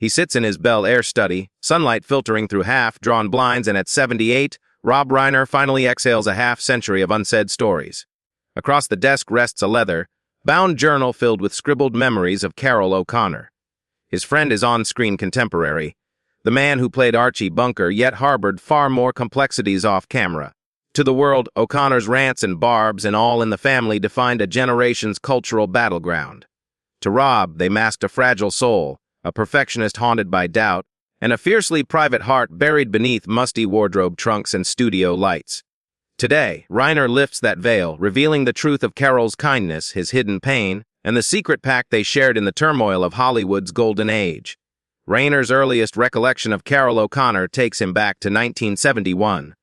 He sits in his Bel Air study, sunlight filtering through half-drawn blinds, and at 78, Rob Reiner finally exhales a half-century of unsaid stories. Across the desk rests a leather-bound journal filled with scribbled memories of Carroll O'Connor. His friend is on-screen contemporary, the man who played Archie Bunker yet harbored far more complexities off-camera. To the world, O'Connor's rants and barbs and All in the Family defined a generation's cultural battleground. To Rob, they masked a fragile soul, a perfectionist haunted by doubt, and a fiercely private heart buried beneath musty wardrobe trunks and studio lights. Today, Reiner lifts that veil, revealing the truth of Carroll's kindness, his hidden pain, and the secret pact they shared in the turmoil of Hollywood's golden age. Reiner's earliest recollection of Carroll O'Connor takes him back to 1971,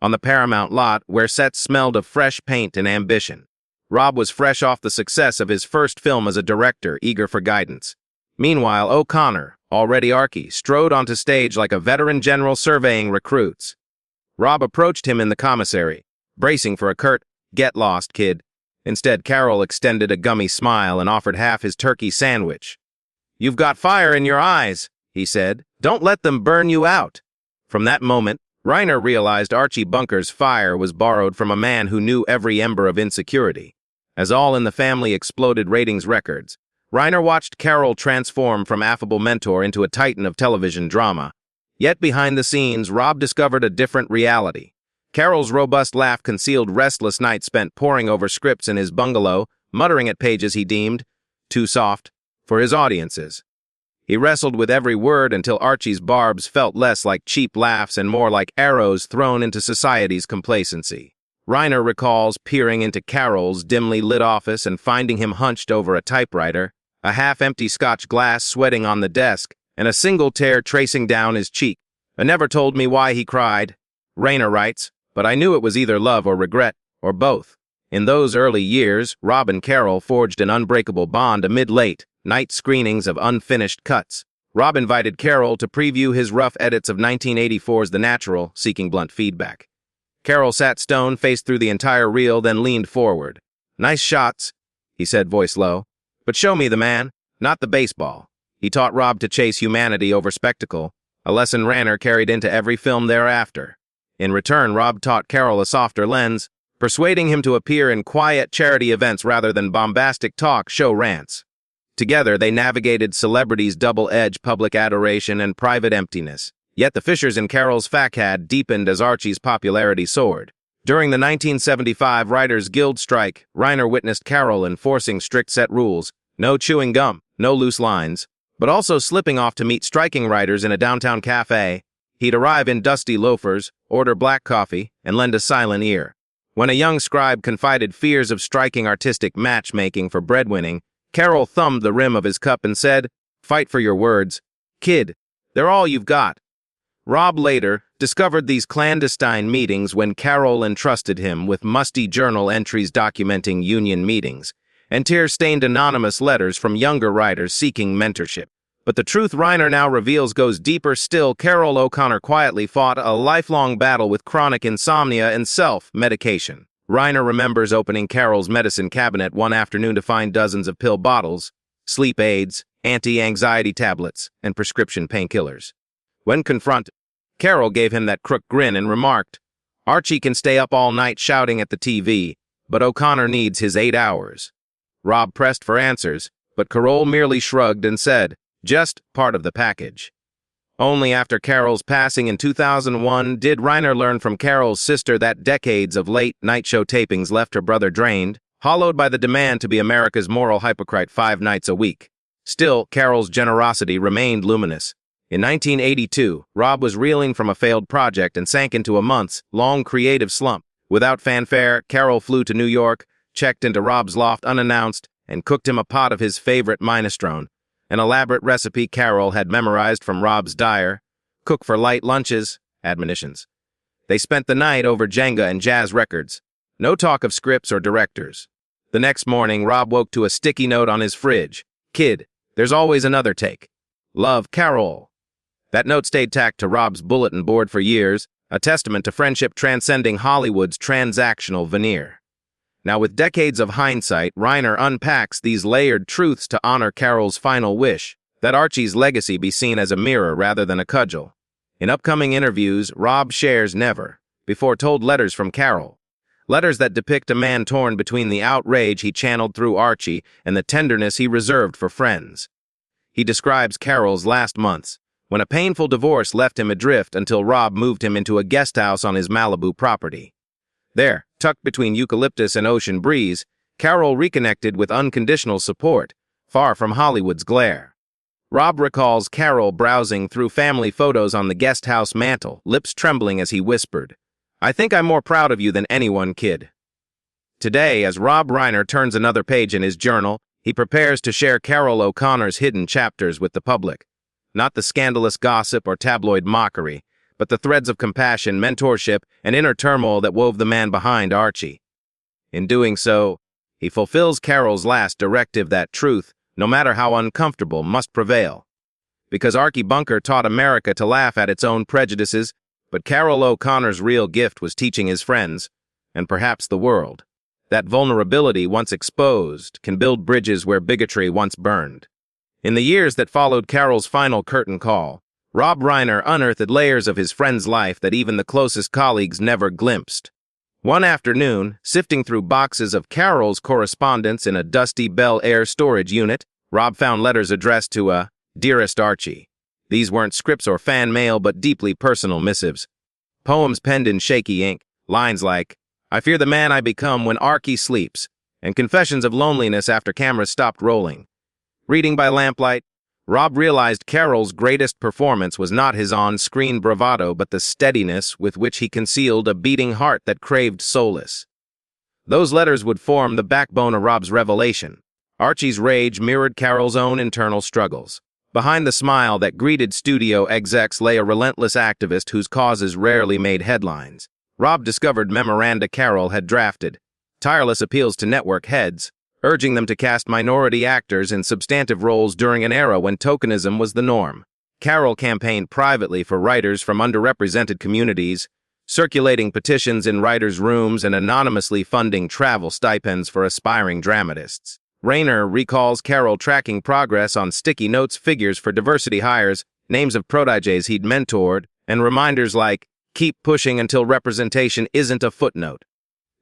on the Paramount lot where sets smelled of fresh paint and ambition. Rob was fresh off the success of his first film as a director, eager for guidance. Meanwhile, O'Connor, already Archie, strode onto stage like a veteran general surveying recruits. Rob approached him in the commissary, bracing for a curt, "Get lost, kid." Instead, Carroll extended a gummy smile and offered half his turkey sandwich. "You've got fire in your eyes," he said. "Don't let them burn you out." From that moment, Reiner realized Archie Bunker's fire was borrowed from a man who knew every ember of insecurity. As All in the Family exploded ratings records, Reiner watched Carroll transform from affable mentor into a titan of television drama. Yet behind the scenes, Rob discovered a different reality. Carroll's robust laugh concealed restless nights spent poring over scripts in his bungalow, muttering at pages he deemed too soft for his audiences. He wrestled with every word until Archie's barbs felt less like cheap laughs and more like arrows thrown into society's complacency. Reiner recalls peering into Carroll's dimly lit office and finding him hunched over a typewriter, a half-empty Scotch glass sweating on the desk, and a single tear tracing down his cheek. "I never told me why he cried," Reiner writes, "but I knew it was either love or regret, or both." In those early years, Rob and Carroll forged an unbreakable bond amid late-night screenings of unfinished cuts. Rob invited Carroll to preview his rough edits of 1984's The Natural, seeking blunt feedback. Carroll sat stone-faced through the entire reel, then leaned forward. "Nice shots," he said, voice low. "But show me the man, not the baseball." He taught Rob to chase humanity over spectacle, a lesson Reiner carried into every film thereafter. In return, Rob taught Carroll a softer lens, persuading him to appear in quiet charity events rather than bombastic talk show rants. Together, they navigated celebrities' double-edged public adoration and private emptiness. Yet the fissures in Carroll's facade deepened as Archie's popularity soared. During the 1975 Writers' Guild strike, Reiner witnessed Carroll enforcing strict set rules: no chewing gum, no loose lines, but also slipping off to meet striking writers in a downtown cafe. He'd arrive in dusty loafers, order black coffee, and lend a silent ear. When a young scribe confided fears of striking artistic matchmaking for breadwinning, Carroll thumbed the rim of his cup and said, "Fight for your words. Kid, they're all you've got." Rob later discovered these clandestine meetings when Carroll entrusted him with musty journal entries documenting union meetings and tear-stained anonymous letters from younger writers seeking mentorship. But the truth Reiner now reveals goes deeper still. Carroll O'Connor quietly fought a lifelong battle with chronic insomnia and self-medication. Reiner remembers opening Carroll's medicine cabinet one afternoon to find dozens of pill bottles, sleep aids, anti-anxiety tablets, and prescription painkillers. When confronted, Carroll gave him that crook grin and remarked, "Archie can stay up all night shouting at the TV, but O'Connor needs his 8 hours." Rob pressed for answers, but Carroll merely shrugged and said, "Just part of the package." Only after Carroll's passing in 2001 did Reiner learn from Carroll's sister that decades of late-night show tapings left her brother drained, hollowed by the demand to be America's moral hypocrite 5 nights a week. Still, Carroll's generosity remained luminous. In 1982, Rob was reeling from a failed project and sank into a months-long creative slump. Without fanfare, Carroll flew to New York, checked into Rob's loft unannounced, and cooked him a pot of his favorite minestrone, an elaborate recipe Carroll had memorized from Rob's dire, "Cook for light lunches," admonitions. They spent the night over Jenga and jazz records. No talk of scripts or directors. The next morning, Rob woke to a sticky note on his fridge. "Kid, there's always another take. Love, Carroll." That note stayed tacked to Rob's bulletin board for years, a testament to friendship transcending Hollywood's transactional veneer. Now, with decades of hindsight, Reiner unpacks these layered truths to honor Carroll's final wish, that Archie's legacy be seen as a mirror rather than a cudgel. In upcoming interviews, Rob shares never before told letters from Carroll. Letters that depict a man torn between the outrage he channeled through Archie and the tenderness he reserved for friends. He describes Carroll's last months, when a painful divorce left him adrift until Rob moved him into a guest house on his Malibu property. There, tucked between eucalyptus and ocean breeze, Carroll reconnected with unconditional support, far from Hollywood's glare. Rob recalls Carroll browsing through family photos on the guest house mantel, lips trembling as he whispered, "I think I'm more proud of you than anyone, kid." Today, as Rob Reiner turns another page in his journal, he prepares to share Carroll O'Connor's hidden chapters with the public. Not the scandalous gossip or tabloid mockery, but the threads of compassion, mentorship, and inner turmoil that wove the man behind Archie. In doing so, he fulfills Carroll's last directive that truth, no matter how uncomfortable, must prevail. Because Archie Bunker taught America to laugh at its own prejudices, but Carroll O'Connor's real gift was teaching his friends, and perhaps the world, that vulnerability once exposed can build bridges where bigotry once burned. In the years that followed Carroll's final curtain call, Rob Reiner unearthed layers of his friend's life that even the closest colleagues never glimpsed. One afternoon, sifting through boxes of Carroll's correspondence in a dusty Bel Air storage unit, Rob found letters addressed to Dearest Archie. These weren't scripts or fan mail, but deeply personal missives. Poems penned in shaky ink, lines like, "I fear the man I become when Archie sleeps," and confessions of loneliness after cameras stopped rolling. Reading by lamplight, Rob realized Carroll's greatest performance was not his on-screen bravado, but the steadiness with which he concealed a beating heart that craved solace. Those letters would form the backbone of Rob's revelation. Archie's rage mirrored Carroll's own internal struggles. Behind the smile that greeted studio execs lay a relentless activist whose causes rarely made headlines. Rob discovered memoranda Carroll had drafted, tireless appeals to network heads, urging them to cast minority actors in substantive roles during an era when tokenism was the norm. Carroll campaigned privately for writers from underrepresented communities, circulating petitions in writers' rooms and anonymously funding travel stipends for aspiring dramatists. Reiner recalls Carroll tracking progress on sticky notes, figures for diversity hires, names of proteges he'd mentored, and reminders like, "Keep pushing until representation isn't a footnote."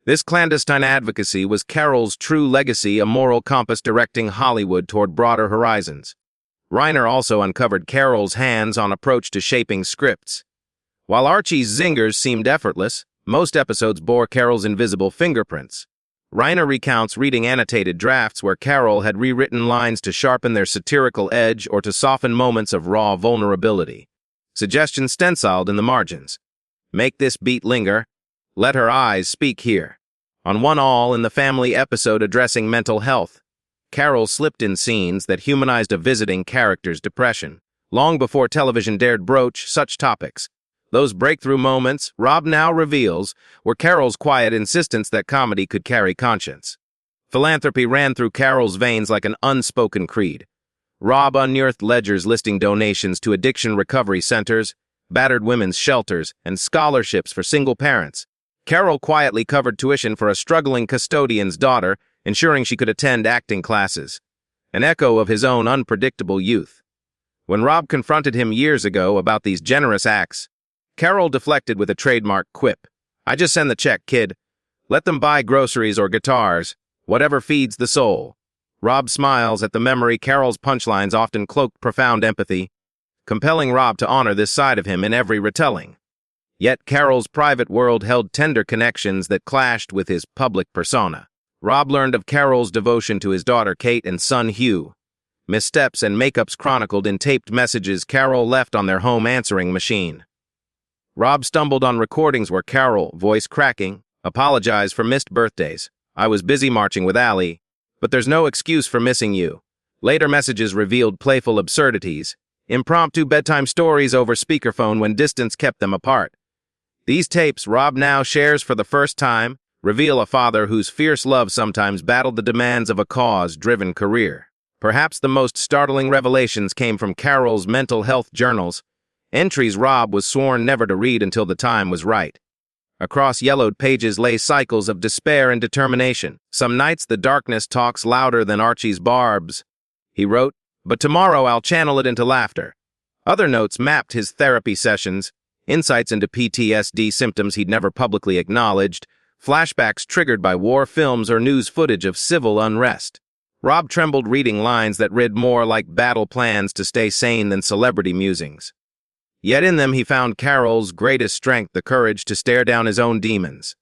This clandestine advocacy was Carroll's true legacy, a moral compass directing Hollywood toward broader horizons. Reiner also uncovered Carroll's hands-on approach to shaping scripts. While Archie's zingers seemed effortless, most episodes bore Carroll's invisible fingerprints. Reiner recounts reading annotated drafts where Carroll had rewritten lines to sharpen their satirical edge or to soften moments of raw vulnerability. Suggestions stenciled in the margins. "Make this beat linger. Let her eyes speak here." On One All in the Family episode addressing mental health, Carroll slipped in scenes that humanized a visiting character's depression, long before television dared broach such topics. Those breakthrough moments, Rob now reveals, were Carroll's quiet insistence that comedy could carry conscience. Philanthropy ran through Carroll's veins like an unspoken creed. Rob unearthed ledgers listing donations to addiction recovery centers, battered women's shelters, and scholarships for single parents. Carroll quietly covered tuition for a struggling custodian's daughter, ensuring she could attend acting classes. An echo of his own unpredictable youth. When Rob confronted him years ago about these generous acts, Carroll deflected with a trademark quip. "I just send the check, kid. Let them buy groceries or guitars, whatever feeds the soul." Rob smiles at the memory. Carroll's punchlines often cloaked profound empathy, compelling Rob to honor this side of him in every retelling. Yet Carroll's private world held tender connections that clashed with his public persona. Rob learned of Carroll's devotion to his daughter Kate and son Hugh. Missteps and makeups chronicled in taped messages Carroll left on their home answering machine. Rob stumbled on recordings where Carroll, voice cracking, apologized for missed birthdays. "I was busy marching with Allie, but there's no excuse for missing you." Later messages revealed playful absurdities, impromptu bedtime stories over speakerphone when distance kept them apart. These tapes Rob now shares for the first time reveal a father whose fierce love sometimes battled the demands of a cause-driven career. Perhaps the most startling revelations came from Carroll's mental health journals, entries Rob was sworn never to read until the time was right. Across yellowed pages lay cycles of despair and determination. "Some nights the darkness talks louder than Archie's barbs," he wrote, but tomorrow I'll channel it into laughter. Other notes mapped his therapy sessions, insights into PTSD symptoms he'd never publicly acknowledged, flashbacks triggered by war films or news footage of civil unrest. Rob trembled reading lines that read more like battle plans to stay sane than celebrity musings. Yet in them he found Carroll's greatest strength, the courage to stare down his own demons.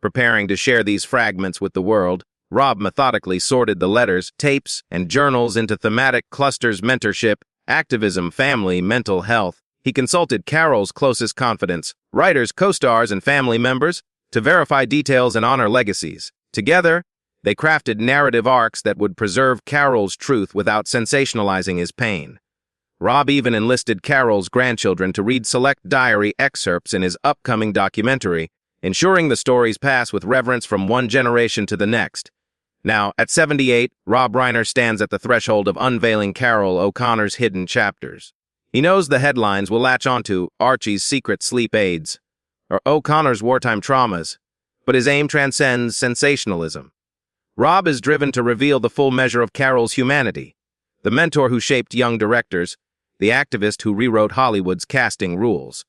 Preparing to share these fragments with the world, Rob methodically sorted the letters, tapes, and journals into thematic clusters: mentorship, activism, family, mental health. He consulted Carroll's closest confidants, writers, co-stars, and family members, to verify details and honor legacies. Together, they crafted narrative arcs that would preserve Carroll's truth without sensationalizing his pain. Rob even enlisted Carroll's grandchildren to read select diary excerpts in his upcoming documentary, ensuring the stories pass with reverence from one generation to the next. Now, at 78, Rob Reiner stands at the threshold of unveiling Carroll O'Connor's hidden chapters. He knows the headlines will latch onto Archie's secret sleep aids or O'Connor's wartime traumas, but his aim transcends sensationalism. Rob is driven to reveal the full measure of Carroll's humanity, the mentor who shaped young directors, the activist who rewrote Hollywood's casting rules,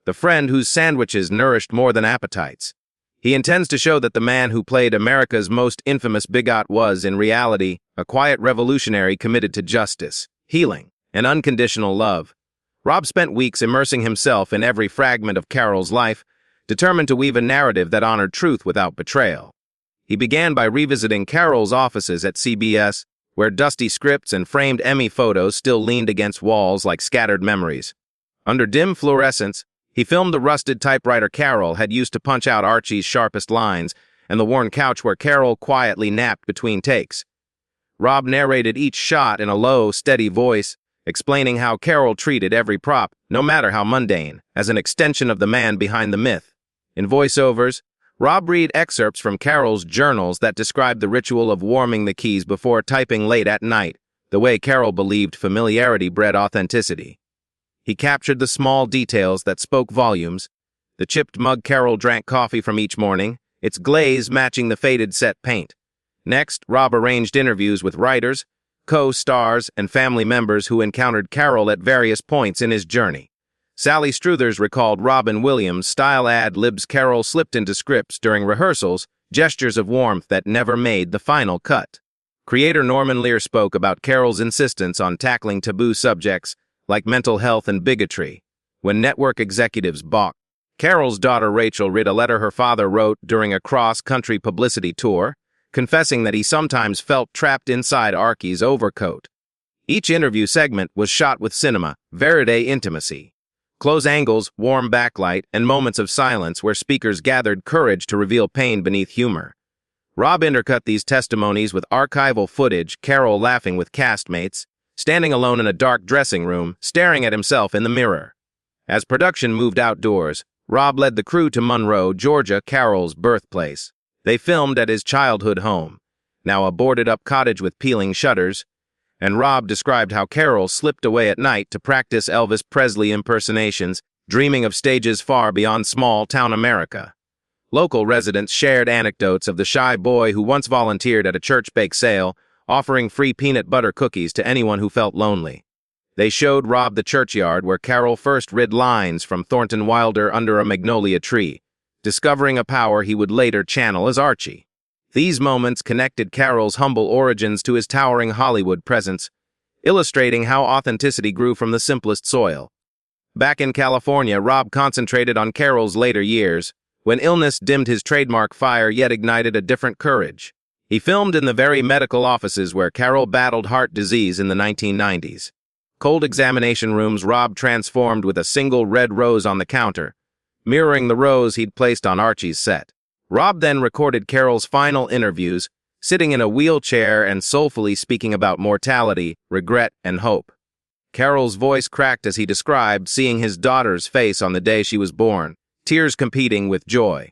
the friend whose sandwiches nourished more than appetites. He intends to show that the man who played America's most infamous bigot was, in reality, a quiet revolutionary committed to justice, healing, and unconditional love. Rob spent weeks immersing himself in every fragment of Carroll's life, determined to weave a narrative that honored truth without betrayal. He began by revisiting Carroll's offices at CBS, where dusty scripts and framed Emmy photos still leaned against walls like scattered memories. Under dim fluorescence, he filmed the rusted typewriter Carroll had used to punch out Archie's sharpest lines, and the worn couch where Carroll quietly napped between takes. Rob narrated each shot in a low, steady voice, explaining how Carroll treated every prop, no matter how mundane, as an extension of the man behind the myth. In voiceovers, Rob read excerpts from Carroll's journals that described the ritual of warming the keys before typing late at night, the way Carroll believed familiarity bred authenticity. He captured the small details that spoke volumes: the chipped mug Carroll drank coffee from each morning, its glaze matching the faded set paint. Next, Rob arranged interviews with writers, co-stars, and family members who encountered Carroll at various points in his journey. Sally Struthers recalled Robin Williams' style ad-libs Carroll slipped into scripts during rehearsals, gestures of warmth that never made the final cut. Creator Norman Lear spoke about Carroll's insistence on tackling taboo subjects like mental health and bigotry, when network executives balked. Carroll's daughter Rachel read a letter her father wrote during a cross-country publicity tour, confessing that he sometimes felt trapped inside Archie's overcoat. Each interview segment was shot with cinema, verite intimacy. Close angles, warm backlight, and moments of silence where speakers gathered courage to reveal pain beneath humor. Rob intercut these testimonies with archival footage, Carroll laughing with castmates, standing alone in a dark dressing room, staring at himself in the mirror. As production moved outdoors, Rob led the crew to Monroe, Georgia, Carroll's birthplace. They filmed at his childhood home, now a boarded-up cottage with peeling shutters, and Rob described how Carroll slipped away at night to practice Elvis Presley impersonations, dreaming of stages far beyond small-town America. Local residents shared anecdotes of the shy boy who once volunteered at a church bake sale, offering free peanut butter cookies to anyone who felt lonely. They showed Rob the churchyard where Carroll first read lines from Thornton Wilder under a magnolia tree, discovering a power he would later channel as Archie. These moments connected Carroll's humble origins to his towering Hollywood presence, illustrating how authenticity grew from the simplest soil. Back in California, Rob concentrated on Carroll's later years, when illness dimmed his trademark fire yet ignited a different courage. He filmed in the very medical offices where Carroll battled heart disease in the 1990s. Cold examination rooms Rob transformed with a single red rose on the counter, mirroring the rose he'd placed on Archie's set. Rob then recorded Carroll's final interviews, sitting in a wheelchair and soulfully speaking about mortality, regret, and hope. Carroll's voice cracked as he described seeing his daughter's face on the day she was born, tears competing with joy.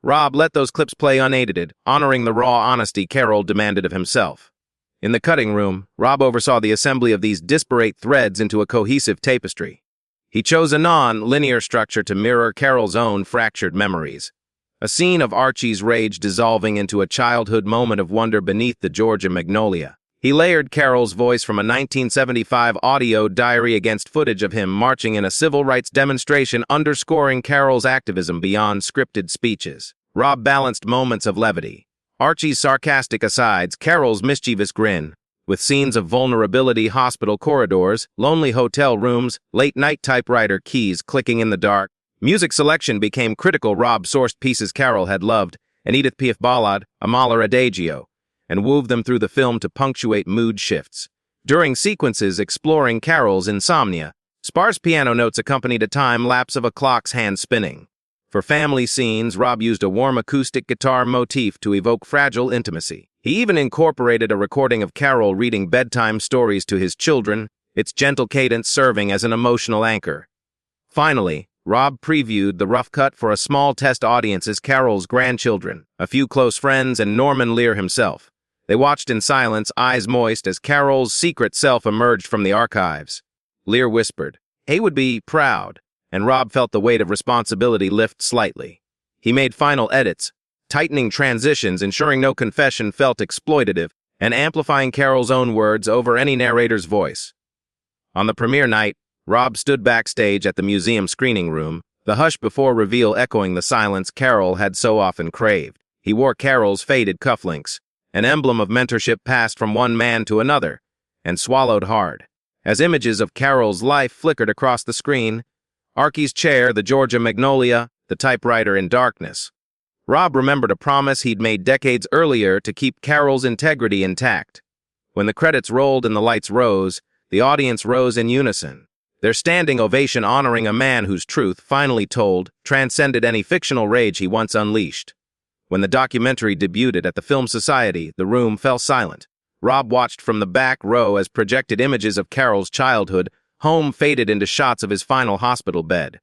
Rob let those clips play unedited, honoring the raw honesty Carroll demanded of himself. In the cutting room, Rob oversaw the assembly of these disparate threads into a cohesive tapestry. He chose a non-linear structure to mirror Carroll's own fractured memories. A scene of Archie's rage dissolving into a childhood moment of wonder beneath the Georgia magnolia. He layered Carroll's voice from a 1975 audio diary against footage of him marching in a civil rights demonstration, underscoring Carroll's activism beyond scripted speeches. Rob balanced moments of levity, Archie's sarcastic asides, Carroll's mischievous grin, with scenes of vulnerability, hospital corridors, lonely hotel rooms, late-night typewriter keys clicking in the dark. Music selection became critical. Rob sourced pieces Carroll had loved, an Edith Piaf ballad, a Mahler adagio, and wove them through the film to punctuate mood shifts. During sequences exploring Carroll's insomnia, sparse piano notes accompanied a time lapse of a clock's hand spinning. For family scenes, Rob used a warm acoustic guitar motif to evoke fragile intimacy. He even incorporated a recording of Carroll reading bedtime stories to his children, its gentle cadence serving as an emotional anchor. Finally, Rob previewed the rough cut for a small test audience as Carroll's grandchildren, a few close friends, and Norman Lear himself. They watched in silence, eyes moist, as Carroll's secret self emerged from the archives. Lear whispered, "He would be proud," and Rob felt the weight of responsibility lift slightly. He made final edits, tightening transitions, ensuring no confession felt exploitative, and amplifying Carroll's own words over any narrator's voice. On the premiere night, Rob stood backstage at the museum screening room, the hush before reveal echoing the silence Carroll had so often craved. He wore Carroll's faded cufflinks, an emblem of mentorship passed from one man to another, and swallowed hard. As images of Carroll's life flickered across the screen, Archie's chair, the Georgia magnolia, the typewriter in darkness. Rob remembered a promise he'd made decades earlier to keep Carroll's integrity intact. When the credits rolled and the lights rose, the audience rose in unison, their standing ovation honoring a man whose truth, finally told, transcended any fictional rage he once unleashed. When the documentary debuted at the Film Society, the room fell silent. Rob watched from the back row as projected images of Carroll's childhood home faded into shots of his final hospital bed.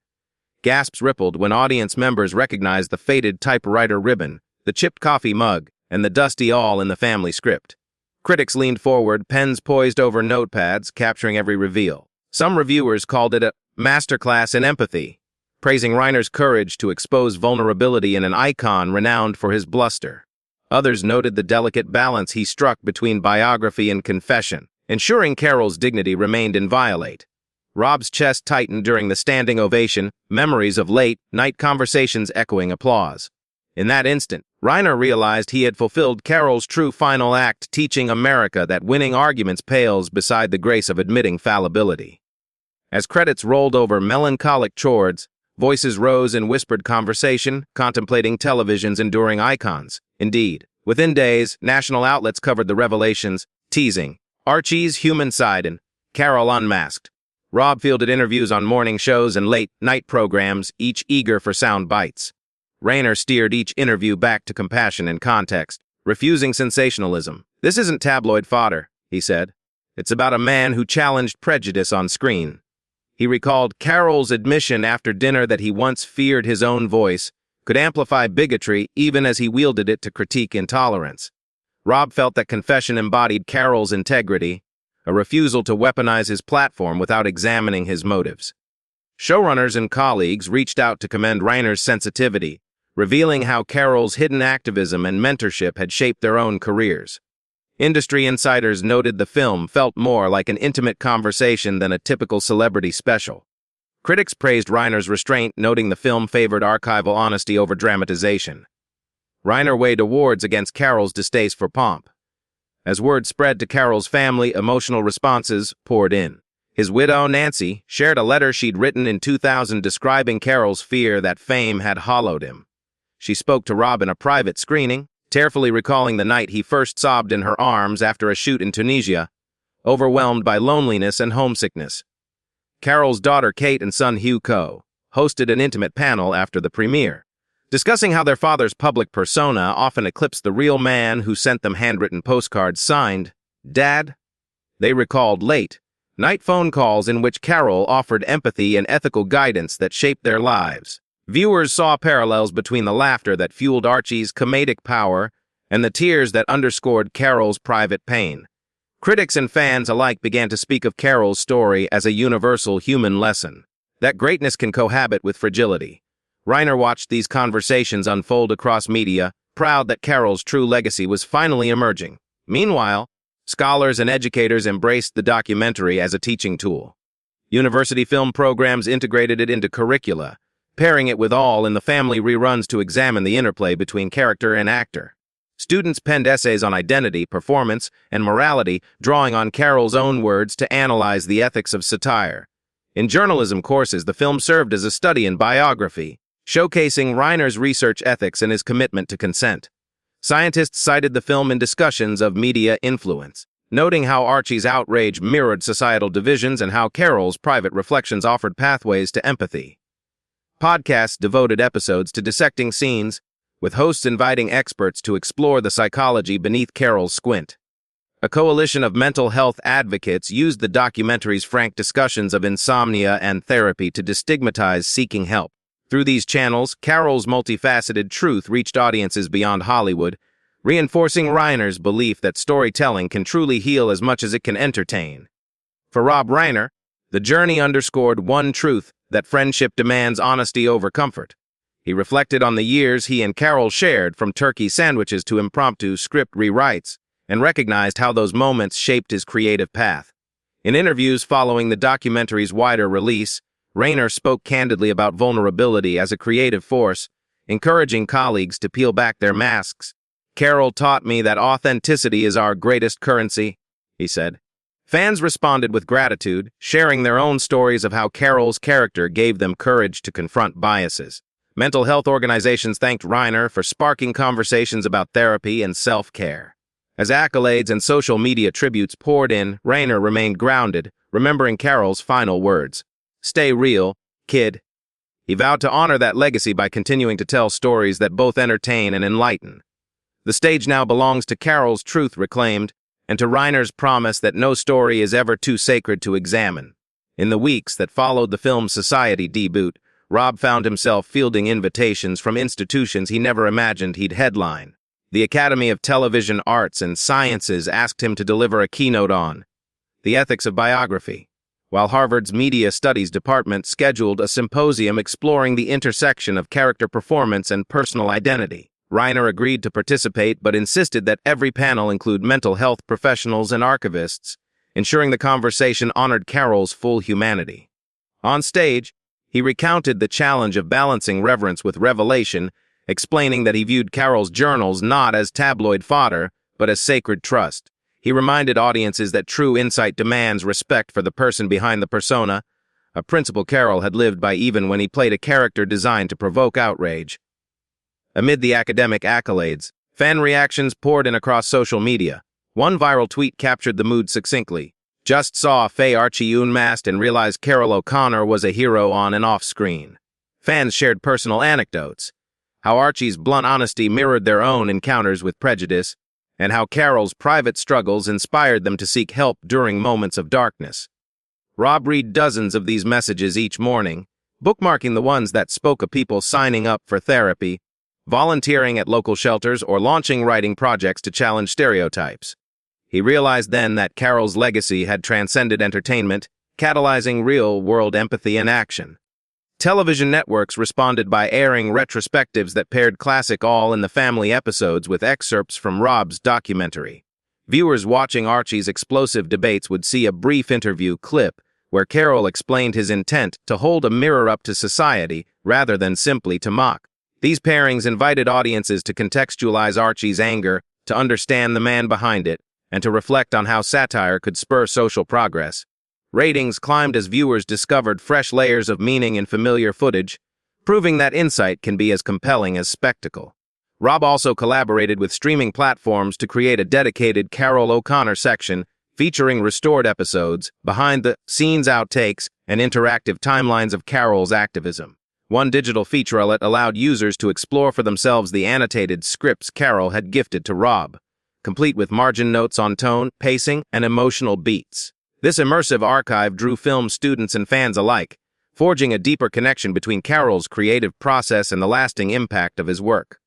Gasps rippled when audience members recognized the faded typewriter ribbon, the chipped coffee mug, and the dusty all in the family script. Critics leaned forward, pens poised over notepads, capturing every reveal. Some reviewers called it a masterclass in empathy, praising Reiner's courage to expose vulnerability in an icon renowned for his bluster. Others noted the delicate balance he struck between biography and confession, ensuring Carroll's dignity remained inviolate. Rob's chest tightened during the standing ovation, memories of late-night conversations echoing applause. In that instant, Reiner realized he had fulfilled Carroll's true final act, teaching America that winning arguments pales beside the grace of admitting fallibility. As credits rolled over melancholic chords, voices rose in whispered conversation, contemplating television's enduring icons. Indeed, within days, national outlets covered the revelations, teasing Archie's human side and Carroll unmasked. Rob fielded interviews on morning shows and late-night programs, each eager for sound bites. Reiner steered each interview back to compassion and context, refusing sensationalism. "This isn't tabloid fodder," he said. "It's about a man who challenged prejudice on screen." He recalled Carroll's admission after dinner that he once feared his own voice could amplify bigotry even as he wielded it to critique intolerance. Rob felt that confession embodied Carroll's integrity, a refusal to weaponize his platform without examining his motives. Showrunners and colleagues reached out to commend Reiner's sensitivity, revealing how Carroll's hidden activism and mentorship had shaped their own careers. Industry insiders noted the film felt more like an intimate conversation than a typical celebrity special. Critics praised Reiner's restraint, noting the film favored archival honesty over dramatization. Reiner weighed awards against Carroll's distaste for pomp. As word spread to Carroll's family, emotional responses poured in. His widow, Nancy, shared a letter she'd written in 2000 describing Carroll's fear that fame had hollowed him. She spoke to Rob in a private screening, tearfully recalling the night he first sobbed in her arms after a shoot in Tunisia, overwhelmed by loneliness and homesickness. Carroll's daughter Kate and son Hugh Coe hosted an intimate panel after the premiere, discussing how their father's public persona often eclipsed the real man who sent them handwritten postcards signed, "Dad." They recalled late-night phone calls in which Carroll offered empathy and ethical guidance that shaped their lives. Viewers saw parallels between the laughter that fueled Archie's comedic power and the tears that underscored Carroll's private pain. Critics and fans alike began to speak of Carroll's story as a universal human lesson, that greatness can cohabit with fragility. Reiner watched these conversations unfold across media, proud that Carroll's true legacy was finally emerging. Meanwhile, Scholars and educators embraced the documentary as a teaching tool. University film programs integrated it into curricula, pairing it with All in the Family reruns to examine the interplay between character and actor. Students penned essays on identity, performance, and morality, drawing on Carroll's own words to analyze the ethics of satire. In journalism courses, the film served as a study in biography, showcasing Reiner's research ethics and his commitment to consent. Scientists cited the film in discussions of media influence, noting how Archie's outrage mirrored societal divisions and how Carroll's private reflections offered pathways to empathy. Podcasts devoted episodes to dissecting scenes, with hosts inviting experts to explore the psychology beneath Carroll's squint. A coalition of mental health advocates used the documentary's frank discussions of insomnia and therapy to destigmatize seeking help. Through these channels, Carroll's multifaceted truth reached audiences beyond Hollywood, reinforcing Reiner's belief that storytelling can truly heal as much as it can entertain. For Rob Reiner, the journey underscored one truth, that friendship demands honesty over comfort. He reflected on the years he and Carroll shared, from turkey sandwiches to impromptu script rewrites, and recognized how those moments shaped his creative path. In interviews following the documentary's wider release, Reiner spoke candidly about vulnerability as a creative force, encouraging colleagues to peel back their masks. "Carroll taught me that authenticity is our greatest currency," he said. Fans responded with gratitude, sharing their own stories of how Carroll's character gave them courage to confront biases. Mental health organizations thanked Reiner for sparking conversations about therapy and self-care. As accolades and social media tributes poured in, Reiner remained grounded, remembering Carroll's final words, "Stay real, kid." He vowed to honor that legacy by continuing to tell stories that both entertain and enlighten. The stage now belongs to Carroll's truth reclaimed, and to Reiner's promise that no story is ever too sacred to examine. In the weeks that followed the film's Society debut, Rob found himself fielding invitations from institutions he never imagined he'd headline. The Academy of Television Arts and Sciences asked him to deliver a keynote on the ethics of biography, while Harvard's Media Studies department scheduled a symposium exploring the intersection of character performance and personal identity. Reiner agreed to participate but insisted that every panel include mental health professionals and archivists, ensuring the conversation honored Carroll's full humanity. On stage, he recounted the challenge of balancing reverence with revelation, explaining that he viewed Carroll's journals not as tabloid fodder, but as sacred trust. He reminded audiences that true insight demands respect for the person behind the persona, a principle Carroll had lived by even when he played a character designed to provoke outrage. Amid the academic accolades, fan reactions poured in across social media. One viral tweet captured the mood succinctly. "Just saw Faye Archie unmasked and realized Carroll O'Connor was a hero on and off screen." Fans shared personal anecdotes, how Archie's blunt honesty mirrored their own encounters with prejudice, and how Carroll's private struggles inspired them to seek help during moments of darkness. Rob read dozens of these messages each morning, bookmarking the ones that spoke of people signing up for therapy, volunteering at local shelters, or launching writing projects to challenge stereotypes. He realized then that Carroll's legacy had transcended entertainment, catalyzing real-world empathy and action. Television networks responded by airing retrospectives that paired classic All in the Family episodes with excerpts from Rob's documentary. Viewers watching Archie's explosive debates would see a brief interview clip where Carroll explained his intent to hold a mirror up to society rather than simply to mock. These pairings invited audiences to contextualize Archie's anger, to understand the man behind it, and to reflect on how satire could spur social progress. Ratings climbed as viewers discovered fresh layers of meaning in familiar footage, proving that insight can be as compelling as spectacle. Rob also collaborated with streaming platforms to create a dedicated Carroll O'Connor section featuring restored episodes, behind-the-scenes outtakes, and interactive timelines of Carroll's activism. One digital featurelet allowed users to explore for themselves the annotated scripts Carroll had gifted to Rob, complete with margin notes on tone, pacing, and emotional beats. This immersive archive drew film students and fans alike, forging a deeper connection between Carroll's creative process and the lasting impact of his work.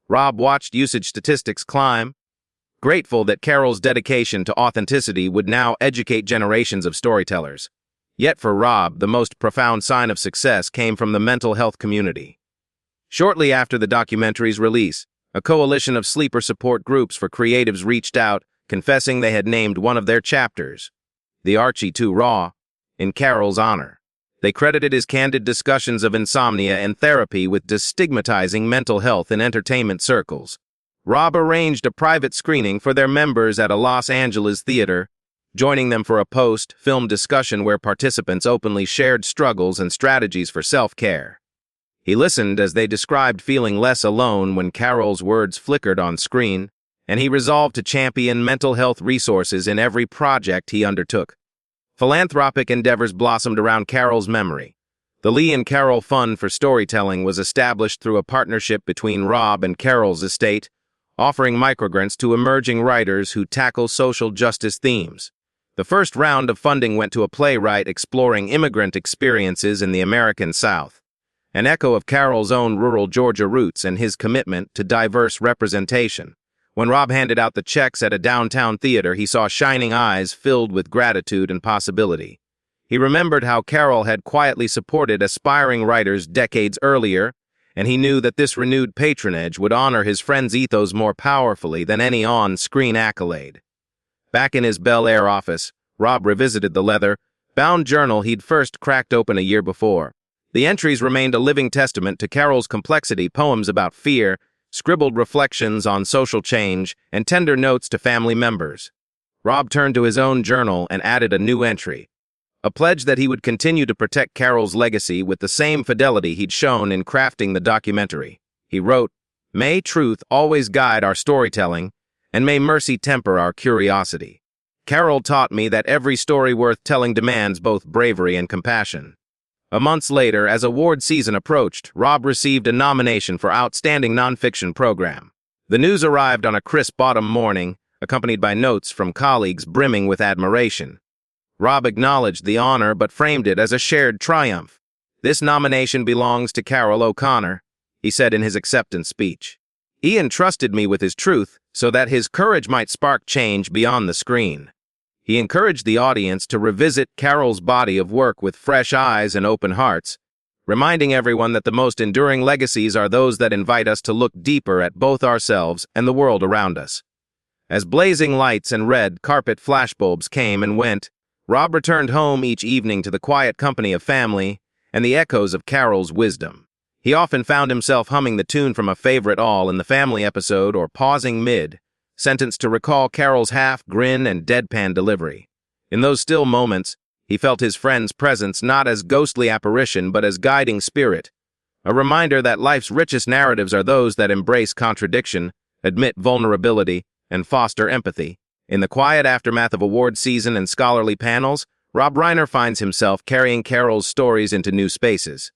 Rob watched usage statistics climb, grateful that Carroll's dedication to authenticity would now educate generations of storytellers. Yet for Rob, the most profound sign of success came from the mental health community. Shortly after the documentary's release, a coalition of sleeper support groups for creatives reached out, confessing they had named one of their chapters, The Archie Too Raw, in Carroll's honor. They credited his candid discussions of insomnia and therapy with destigmatizing mental health in entertainment circles. Rob arranged a private screening for their members at a Los Angeles theater, joining them for a post-film discussion where participants openly shared struggles and strategies for self-care. He listened as they described feeling less alone when Carroll's words flickered on screen, and he resolved to champion mental health resources in every project he undertook. Philanthropic endeavors blossomed around Carroll's memory. The Lee and Carroll Fund for Storytelling was established through a partnership between Rob and Carroll's estate, offering microgrants to emerging writers who tackle social justice themes. The first round of funding went to a playwright exploring immigrant experiences in the American South, an echo of Carroll's own rural Georgia roots and his commitment to diverse representation. When Rob handed out the checks at a downtown theater, he saw shining eyes filled with gratitude and possibility. He remembered how Carroll had quietly supported aspiring writers decades earlier, and he knew that this renewed patronage would honor his friend's ethos more powerfully than any on-screen accolade. Back in his Bel Air office, Rob revisited the leather-bound journal he'd first cracked open a year before. The entries remained a living testament to Carroll's complexity, poems about fear, scribbled reflections on social change, and tender notes to family members. Rob turned to his own journal and added a new entry, a pledge that he would continue to protect Carroll's legacy with the same fidelity he'd shown in crafting the documentary. He wrote, "May truth always guide our storytelling, and may mercy temper our curiosity. Carroll taught me that every story worth telling demands both bravery and compassion." A month later, as award season approached, Rob received a nomination for Outstanding Nonfiction Program. The news arrived on a crisp autumn morning, accompanied by notes from colleagues brimming with admiration. Rob acknowledged the honor but framed it as a shared triumph. "This nomination belongs to Carroll O'Connor," he said in his acceptance speech. "He entrusted me with his truth so that his courage might spark change beyond the screen." He encouraged the audience to revisit Carroll's body of work with fresh eyes and open hearts, reminding everyone that the most enduring legacies are those that invite us to look deeper at both ourselves and the world around us. As blazing lights and red carpet flashbulbs came and went, Rob returned home each evening to the quiet company of family and the echoes of Carroll's wisdom. He often found himself humming the tune from a favorite All in the Family episode or pausing mid-sentence to recall Carroll's half-grin and deadpan delivery. In those still moments, he felt his friend's presence not as ghostly apparition but as guiding spirit, a reminder that life's richest narratives are those that embrace contradiction, admit vulnerability, and foster empathy. In the quiet aftermath of award season and scholarly panels, Rob Reiner finds himself carrying Carroll's stories into new spaces.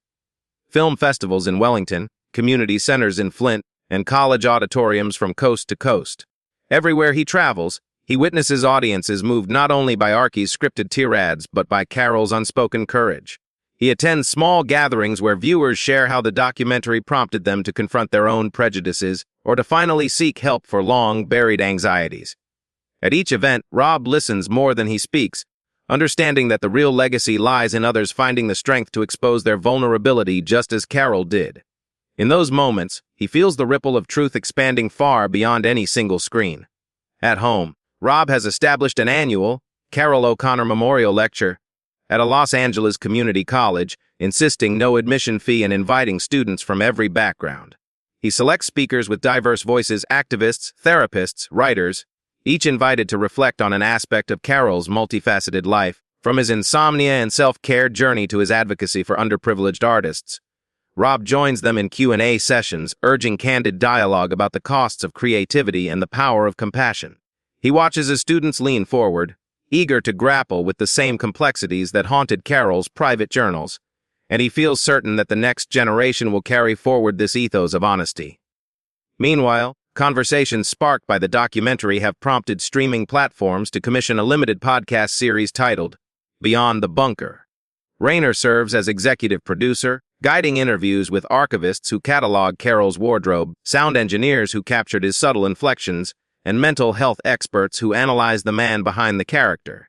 Film festivals in Wellington, community centers in Flint, and college auditoriums from coast to coast. Everywhere he travels, he witnesses audiences moved not only by Archie's scripted tirades but by Carroll's unspoken courage. He attends small gatherings where viewers share how the documentary prompted them to confront their own prejudices or to finally seek help for long-buried anxieties. At each event, Rob listens more than he speaks, understanding that the real legacy lies in others finding the strength to expose their vulnerability just as Carroll did. In those moments, he feels the ripple of truth expanding far beyond any single screen. At home, Rob has established an annual Carroll O'Connor Memorial Lecture at a Los Angeles community college, insisting no admission fee and inviting students from every background. He selects speakers with diverse voices, activists, therapists, writers, each invited to reflect on an aspect of Carroll's multifaceted life, from his insomnia and self-care journey to his advocacy for underprivileged artists. Rob joins them in Q&A sessions, urging candid dialogue about the costs of creativity and the power of compassion. He watches as students lean forward, eager to grapple with the same complexities that haunted Carroll's private journals, and he feels certain that the next generation will carry forward this ethos of honesty. Meanwhile, conversations sparked by the documentary have prompted streaming platforms to commission a limited podcast series titled Beyond the Bunker. Reiner serves as executive producer, guiding interviews with archivists who catalog Carroll's wardrobe, sound engineers who captured his subtle inflections, and mental health experts who analyze the man behind the character.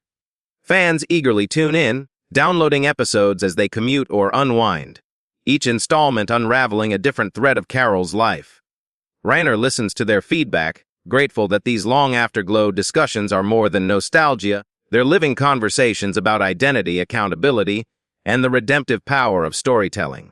Fans eagerly tune in, downloading episodes as they commute or unwind, each installment unraveling a different thread of Carroll's life. Reiner listens to their feedback, grateful that these long-afterglow discussions are more than nostalgia. They're living conversations about identity, accountability, and the redemptive power of storytelling.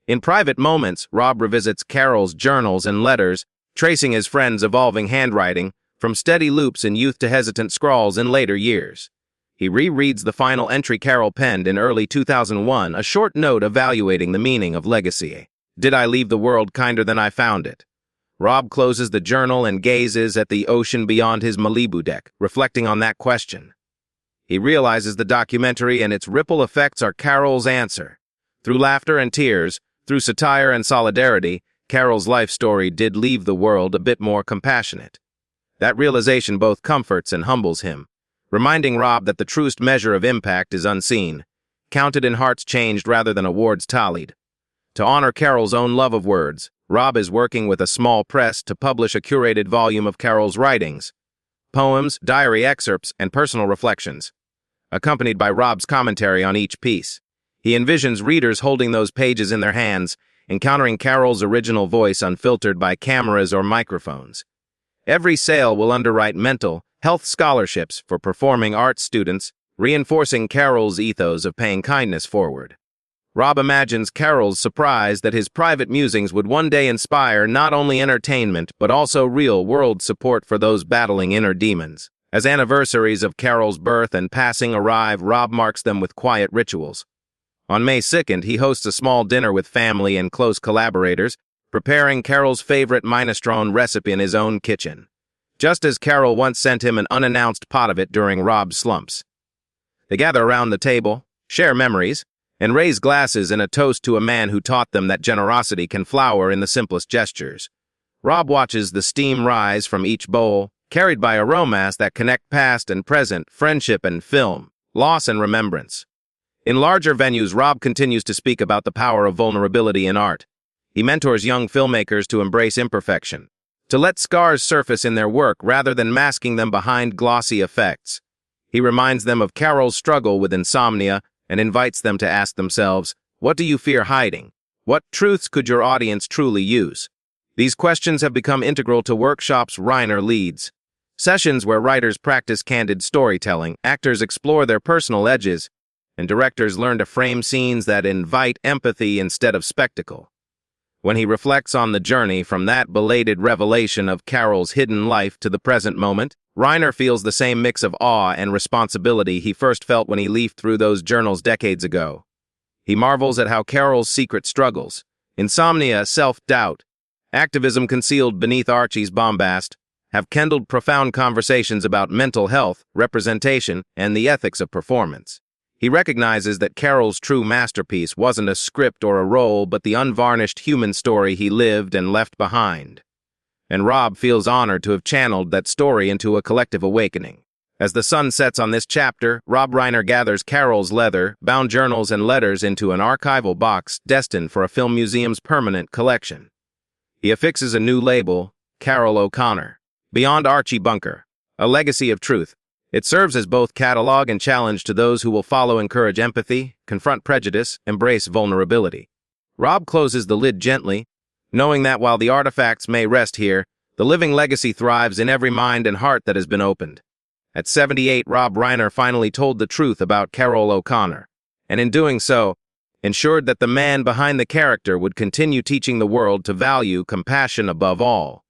In private moments, Rob revisits Carroll's journals and letters, tracing his friend's evolving handwriting, from steady loops in youth to hesitant scrawls in later years. He rereads the final entry Carroll penned in early 2001, a short note evaluating the meaning of legacy. Did I leave the world kinder than I found it? Rob closes the journal and gazes at the ocean beyond his Malibu deck, reflecting on that question. He realizes the documentary and its ripple effects are Carroll's answer. Through laughter and tears, through satire and solidarity, Carroll's life story did leave the world a bit more compassionate. That realization both comforts and humbles him, reminding Rob that the truest measure of impact is unseen, counted in hearts changed rather than awards tallied. To honor Carroll's own love of words, Rob is working with a small press to publish a curated volume of Carroll's writings, poems, diary excerpts, and personal reflections, accompanied by Rob's commentary on each piece. He envisions readers holding those pages in their hands, encountering Carroll's original voice unfiltered by cameras or microphones. Every sale will underwrite mental health scholarships for performing arts students, reinforcing Carroll's ethos of paying kindness forward. Rob imagines Carroll's surprise that his private musings would one day inspire not only entertainment but also real-world support for those battling inner demons. As anniversaries of Carroll's birth and passing arrive, Rob marks them with quiet rituals. On May 2nd, he hosts a small dinner with family and close collaborators, preparing Carroll's favorite minestrone recipe in his own kitchen, just as Carroll once sent him an unannounced pot of it during Rob's slumps. They gather around the table, share memories, and raise glasses in a toast to a man who taught them that generosity can flower in the simplest gestures. Rob watches the steam rise from each bowl, carried by aromas that connect past and present, friendship and film, loss and remembrance. In larger venues, Rob continues to speak about the power of vulnerability in art. He mentors young filmmakers to embrace imperfection, to let scars surface in their work rather than masking them behind glossy effects. He reminds them of Carroll's struggle with insomnia and invites them to ask themselves, what do you fear hiding? What truths could your audience truly use? These questions have become integral to workshops Reiner leads, sessions where writers practice candid storytelling, actors explore their personal edges, and directors learn to frame scenes that invite empathy instead of spectacle. When he reflects on the journey from that belated revelation of Carroll's hidden life to the present moment, Reiner feels the same mix of awe and responsibility he first felt when he leafed through those journals decades ago. He marvels at how Carroll's secret struggles, insomnia, self-doubt, activism concealed beneath Archie's bombast, have kindled profound conversations about mental health, representation, and the ethics of performance. He recognizes that Carroll's true masterpiece wasn't a script or a role, but the unvarnished human story he lived and left behind. And Rob feels honored to have channeled that story into a collective awakening. As the sun sets on this chapter, Rob Reiner gathers Carroll's leather-bound journals and letters into an archival box destined for a film museum's permanent collection. He affixes a new label, Carroll O'Connor, Beyond Archie Bunker, a legacy of truth. It serves as both catalog and challenge to those who will follow, encourage empathy, confront prejudice, embrace vulnerability. Rob closes the lid gently, knowing that while the artifacts may rest here, the living legacy thrives in every mind and heart that has been opened. At 78, Rob Reiner finally told the truth about Carroll O'Connor, and in doing so, ensured that the man behind the character would continue teaching the world to value compassion above all.